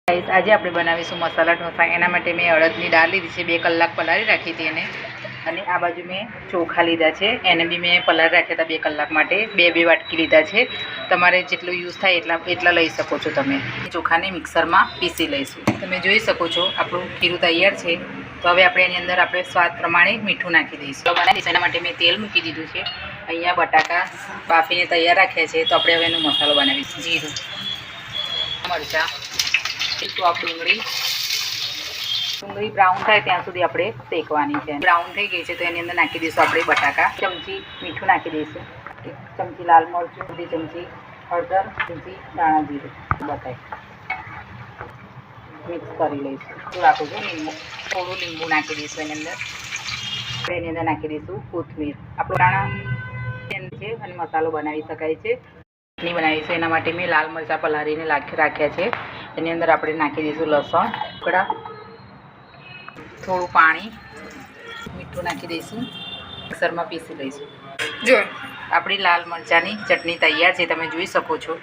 आज आप बनावीशू मसाला ढोसा। एना माटे मैं अड़दनी दाळ लीधी छे, 2 कलाक पलाળી राखी थी एने। अने आ बाजू में चोखा लीधा छे, एने बी मैं पलाળી राख्या था 2 कलाक माटे। 2 वाटकी लीधा छे, तमारे जेटलो यूज थाय एटला लई शको छो तमे। चोखाने मिक्सर में पीसी लईशुं। तमे जोई शको छो आपणुं खीરું तैयार छे। तो हवे आपणे एनी अंदर आपणे स्वाद प्रमाणे मीठुं नाखी दईशुं। एना माटे मैं तेल मूकी दीधुं छे। अहींया बटाका बाफीने तैयार राख्या छे। तो आपणे हवे एनो मसालो बनावीशुं। जीरुं, मरचा, डूंगળી ब्राउन थाय त्यां सुधी आपणे शेकवानी छे। ब्राउन थई गई छे तो एनी अंदर नाखी दईशुं आपणे बटाका। चमची मीठुं नाखी दईशुं, 1 चमची लाल मरचुं, 2 चमची हळदर, चमची धाणा जीरुं बताई मिक्स करी लईशुं। थोडું લીંબુ नाखी दईशुं एनी अंदर। एनी अंदर नाखी दईशुं कोथमीर। આપણો દાણા છે અને મસાલો બનાવી શકાય છે। चटनी बनावीशुं एना माटे मैं लाल मरचा पलाळीने राख्या छे। एनी अंदर आपणे नाखी दईशुं लसण टुकड़ा, थोड़ुं पाणी, मीठुं नाखी दईशुं, मिक्सर में पीसी लईशुं। जो आपणी लाल मरचानी चटनी तैयार छे, तमे जोई शको छो।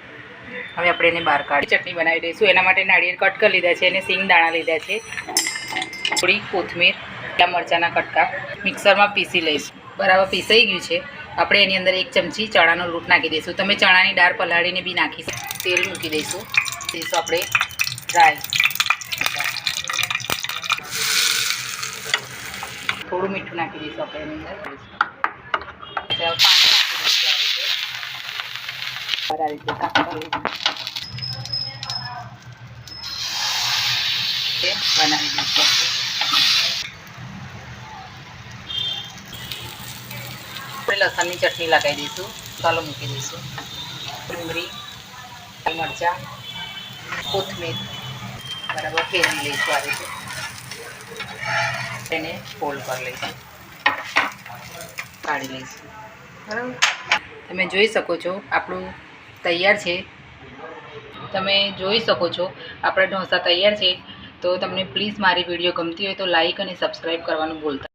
हवे आपणे एने बहार काढी चटनी बनावी दईशुं। एना माटे नारिયેળ कट कर लीधा छे अने सींगदाणा लीधा छे, थोड़ी कोथमीर, લીલા मरचाना कटका मिक्सर में पीसी लईशुं। बराबर पीसाई गयुं छे। આપણે એની અંદર 1 ચમચી ચણાનો લોટ નાખી દઈશું। તમે ચણાની દાળ પલાળીને બી નાખી શકો। તેલ મૂકી દઈશું। આપણે ડ્રાય થોડું મીઠું નાખી દઈશું આપણે એની અંદર। પાણી નાખી દઈશું બનાવી દઈશું। लसन की चटनी लगाई दईशुं। मसालो मूकी दईशुं। डूंगળી, मरचा, कोथमीर बराबर फेरवी लईशुं। आ रीते एने फोल्ड कर लईशुं, काढी लईशुं। बराबर तमे जोई शको छो आपणुं तैयार छे। तमे जोई शको छो आपणा ढोसा तैयार छे। तो तमने प्लीज मारी विडियो गमती होय तो लाइक और सब्सक्राइब करवानुं भूलता।